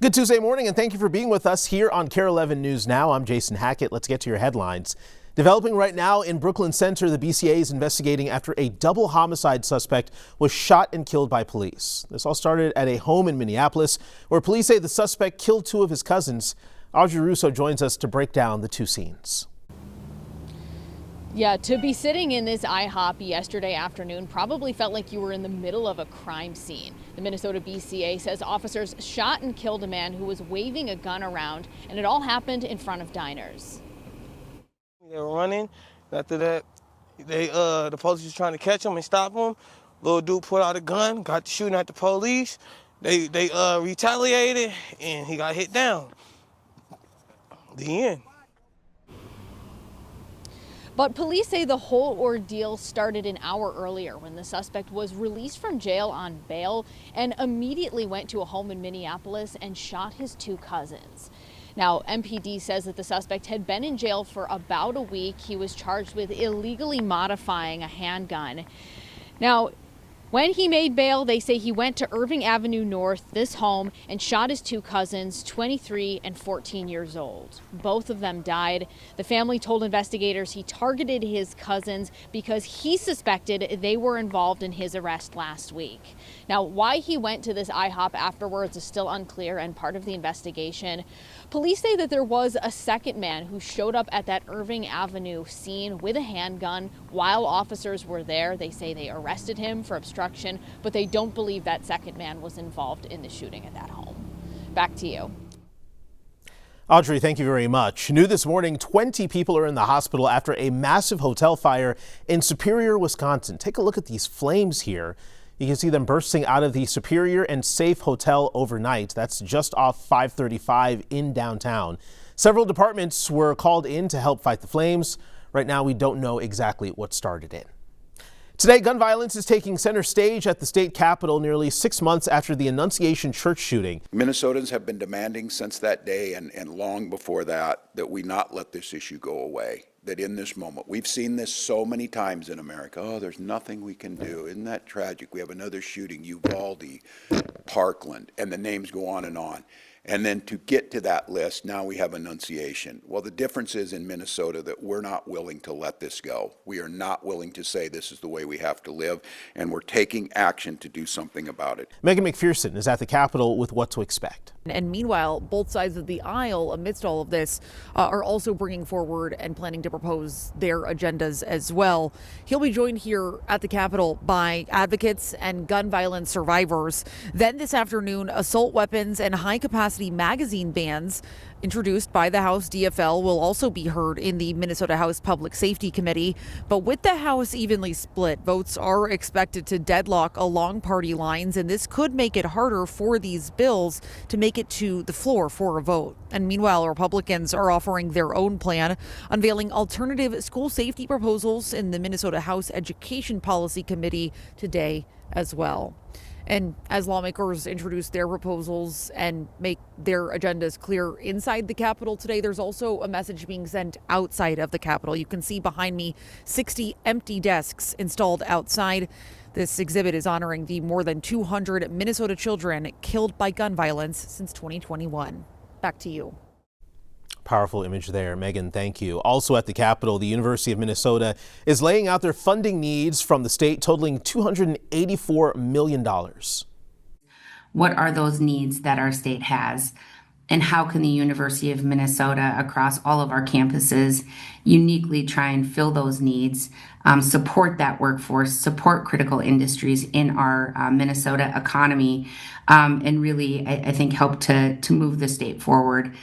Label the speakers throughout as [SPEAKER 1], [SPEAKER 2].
[SPEAKER 1] Good Tuesday morning, and thank you for being with us here on KARE 11 News Now. I'm Jason Hackett. Let's get to your headlines. Developing right now in Brooklyn Center, the BCA is investigating after a double homicide suspect was shot and killed by police. This all started at a home in Minneapolis, where police say the suspect killed two of his cousins. Audrey Russo joins us to break down the two scenes.
[SPEAKER 2] Yeah, to be sitting in this IHOP yesterday afternoon probably felt like you were in the middle of a crime scene. The Minnesota BCA says officers shot and killed a man who was waving a gun around, and it all happened in front of diners.
[SPEAKER 3] They were running. After that, the police was trying to catch him and stop him. Little dude pulled out a gun, got to shooting at the police. They retaliated, and he got hit down. The end.
[SPEAKER 2] But police say the whole ordeal started an hour earlier when the suspect was released from jail on bail and immediately went to a home in Minneapolis and shot his two cousins. Now, MPD says that the suspect had been in jail for about a week. He was charged with illegally modifying a handgun. Now, when he made bail, they say he went to Irving Avenue North, this home, and shot his two cousins, 23 and 14 years old. Both of them died. The family told investigators he targeted his cousins because he suspected they were involved in his arrest last week. Now, why he went to this IHOP afterwards is still unclear and part of the investigation. Police say that there was a second man who showed up at that Irving Avenue scene with a handgun while officers were there. They say they arrested him for obstruction, but they don't believe that second man was involved in the shooting at that home. Back to you.
[SPEAKER 1] Audrey, thank you very much. New this morning, 20 people are in the hospital after a massive hotel fire in Superior, Wisconsin. Take a look at these flames here. You can see them bursting out of the Superior and Safe Hotel overnight. That's just off 535 in downtown. Several departments were called in to help fight the flames. Right now, we don't know exactly what started it. Today, gun violence is taking center stage at the state capitol nearly 6 months after the Annunciation Church shooting.
[SPEAKER 4] Minnesotans have been demanding since that day and long before that we not let this issue go away. That in this moment, we've seen this so many times in America. Oh, there's nothing we can do. Isn't that tragic? We have another shooting, Uvalde, Parkland, and the names go on. And then to get to that list, now we have Annunciation. Well, the difference is in Minnesota that we're not willing to let this go. We are not willing to say this is the way we have to live, and we're taking action to do something about it.
[SPEAKER 1] Megan McPherson is at the Capitol with what to expect.
[SPEAKER 5] And meanwhile, both sides of the aisle, amidst all of this, are also bringing forward and planning to propose their agendas as well. He'll be joined here at the Capitol by advocates and gun violence survivors. Then this afternoon, assault weapons and high-capacity magazine bans introduced by the House DFL will also be heard in the Minnesota House Public Safety Committee. But with the House evenly split, votes are expected to deadlock along party lines, and this could make it harder for these bills to make it to the floor for a vote. And meanwhile, Republicans are offering their own plan, unveiling alternative school safety proposals in the Minnesota House Education Policy Committee today as well. And as lawmakers introduce their proposals and make their agendas clear inside the Capitol today, there's also a message being sent outside of the Capitol. You can see behind me 60 empty desks installed outside. This exhibit is honoring the more than 200 Minnesota children killed by gun violence since 2021. Back to you.
[SPEAKER 1] Powerful image there. Megan, thank you. Also at the Capitol, the University of Minnesota is laying out their funding needs from the state, totaling $284 million.
[SPEAKER 6] What are those needs that our state has? And how can the University of Minnesota, across all of our campuses, uniquely try and fill those needs, support that workforce, support critical industries in our Minnesota economy, and really, I think, help to move the state forward.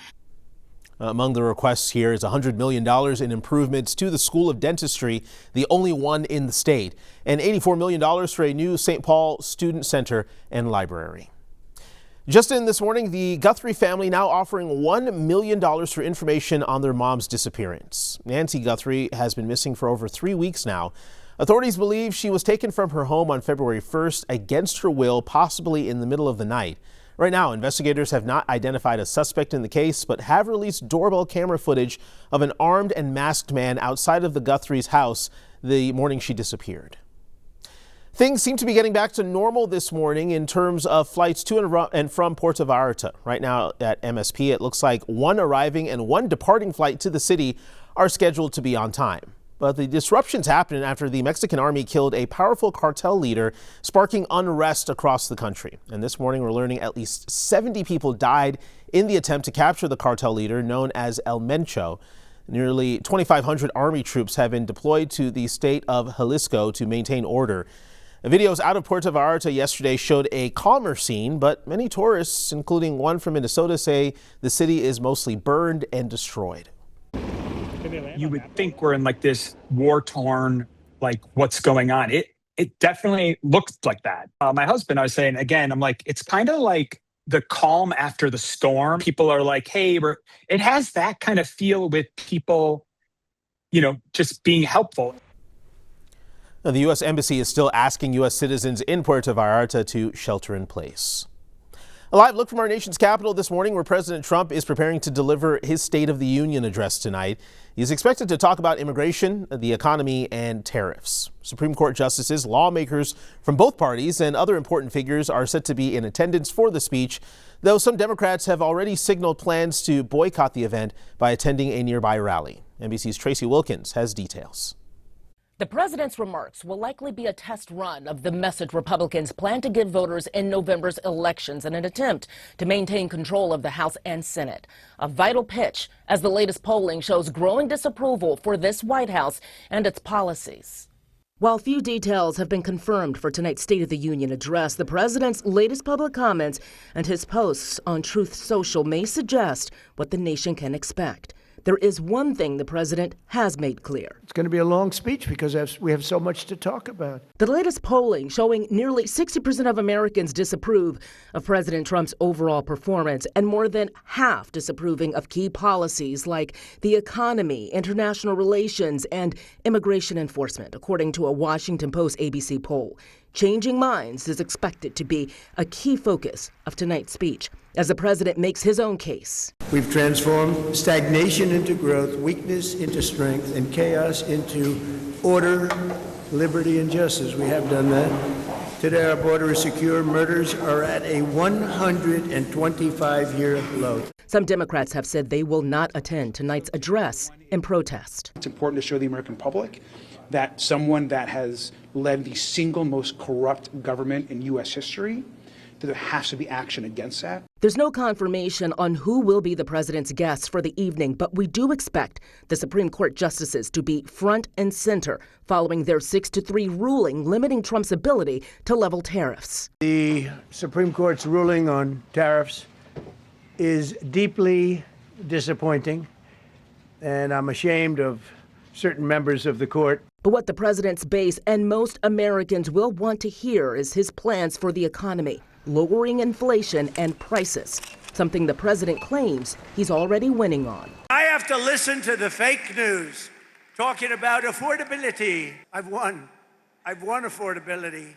[SPEAKER 1] Among the requests here is $100 million in improvements to the School of Dentistry, the only one in the state, and $84 million for a new St. Paul Student Center and library. Just in this morning, the Guthrie family now offering $1 million for information on their mom's disappearance. Nancy Guthrie has been missing for over 3 weeks now. Authorities believe she was taken from her home on February 1st against her will, possibly in the middle of the night. Right now, investigators have not identified a suspect in the case, but have released doorbell camera footage of an armed and masked man outside of the Guthrie's house the morning she disappeared. Things seem to be getting back to normal this morning in terms of flights to and from Puerto Vallarta. Right now at MSP, it looks like one arriving and one departing flight to the city are scheduled to be on time. But the disruptions happened after the Mexican army killed a powerful cartel leader, sparking unrest across the country. And this morning, we're learning at least 70 people died in the attempt to capture the cartel leader known as El Mencho. Nearly 2,500 army troops have been deployed to the state of Jalisco to maintain order. Videos out of Puerto Vallarta yesterday showed a calmer scene, but many tourists, including one from Minnesota, say the city is mostly burned and destroyed.
[SPEAKER 7] You would think we're in like this war-torn, like what's going on. It definitely looks like that. My husband, I was saying again, I'm like, it's kind of like the calm after the storm. People are like, hey, it has that kind of feel with people, just being helpful.
[SPEAKER 1] Now, the U.S. Embassy is still asking U.S. citizens in Puerto Vallarta to shelter in place. A live look from our nation's capital this morning, where President Trump is preparing to deliver his State of the Union address tonight. He's expected to talk about immigration, the economy, and tariffs. Supreme Court justices, lawmakers from both parties, and other important figures are set to be in attendance for the speech, though some Democrats have already signaled plans to boycott the event by attending a nearby rally. NBC's Tracy Wilkins has details.
[SPEAKER 8] The president's remarks will likely be a test run of the message Republicans plan to give voters in November's elections in an attempt to maintain control of the House and Senate. A vital pitch, as the latest polling shows growing disapproval for this White House and its policies. While few details have been confirmed for tonight's State of the Union address, the president's latest public comments and his posts on Truth Social may suggest what the nation can expect. There is one thing the president has made clear.
[SPEAKER 9] It's going to be a long speech because we have so much to talk about.
[SPEAKER 8] The latest polling showing nearly 60% of Americans disapprove of President Trump's overall performance, and more than half disapproving of key policies like the economy, international relations, and immigration enforcement, according to a Washington Post ABC poll. Changing minds is expected to be a key focus of tonight's speech as the president makes his own case.
[SPEAKER 9] We've transformed stagnation into growth, weakness into strength, and chaos into order, liberty, and justice. We have done that. Today, our border is secure. Murders are at a 125-year low.
[SPEAKER 8] Some Democrats have said they will not attend tonight's address in protest.
[SPEAKER 10] It's important to show the American public that someone that has led the single most corrupt government in U.S. history, that there has to be action against that.
[SPEAKER 8] There's no confirmation on who will be the president's guests for the evening, but we do expect the Supreme Court justices to be front and center following their 6-3 ruling limiting Trump's ability to level tariffs.
[SPEAKER 9] The Supreme Court's ruling on tariffs is deeply disappointing, and I'm ashamed of certain members of the court.
[SPEAKER 8] But what the president's base and most Americans will want to hear is his plans for the economy, lowering inflation and prices, something the president claims he's already winning on.
[SPEAKER 9] I have to listen to the fake news talking about affordability. I've won affordability.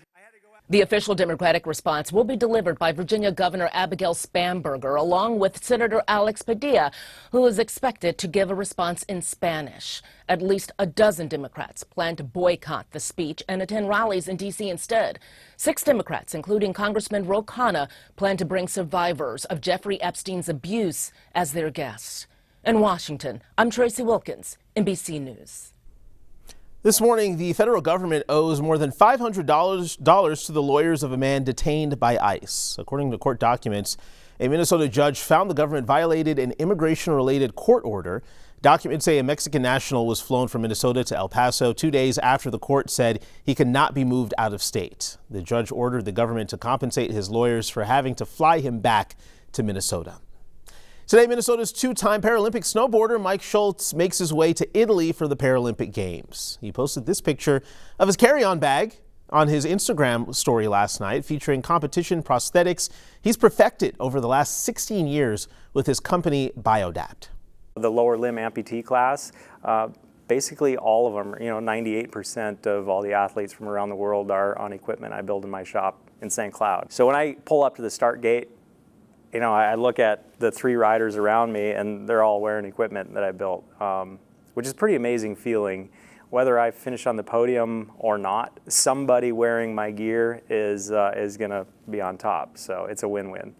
[SPEAKER 8] The official Democratic response will be delivered by Virginia Governor Abigail Spanberger, along with Senator Alex Padilla, who is expected to give a response in Spanish. At least a dozen Democrats plan to boycott the speech and attend rallies in D.C. instead. 6 Democrats, including Congressman Ro Khanna, plan to bring survivors of Jeffrey Epstein's abuse as their guests. In Washington, I'm Tracy Wilkins, NBC News.
[SPEAKER 1] This morning, the federal government owes more than $500 to the lawyers of a man detained by ICE. According to court documents, a Minnesota judge found the government violated an immigration-related court order. Documents say a Mexican national was flown from Minnesota to El Paso 2 days after the court said he could not be moved out of state. The judge ordered the government to compensate his lawyers for having to fly him back to Minnesota. Today, Minnesota's 2-time Paralympic snowboarder Mike Schultz makes his way to Italy for the Paralympic Games. He posted this picture of his carry-on bag on his Instagram story last night, featuring competition prosthetics he's perfected over the last 16 years with his company Biodapt.
[SPEAKER 11] The lower limb amputee class, basically all of them, 98% of all the athletes from around the world are on equipment I build in my shop in St. Cloud. So when I pull up to the start gate, I look at the 3 riders around me and they're all wearing equipment that I built, which is a pretty amazing feeling whether I finish on the podium or not, somebody wearing my gear is going to be on top. So it's a win-win.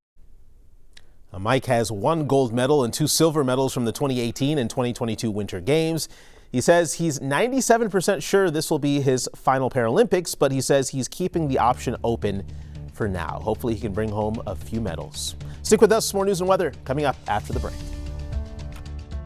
[SPEAKER 1] Mike has 1 gold medal and 2 silver medals from the 2018 and 2022 Winter Games. He says he's 97% sure this will be his final Paralympics, but he says he's keeping the option open for now. Hopefully he can bring home a few medals. Stick with us, more news and weather coming up after the break.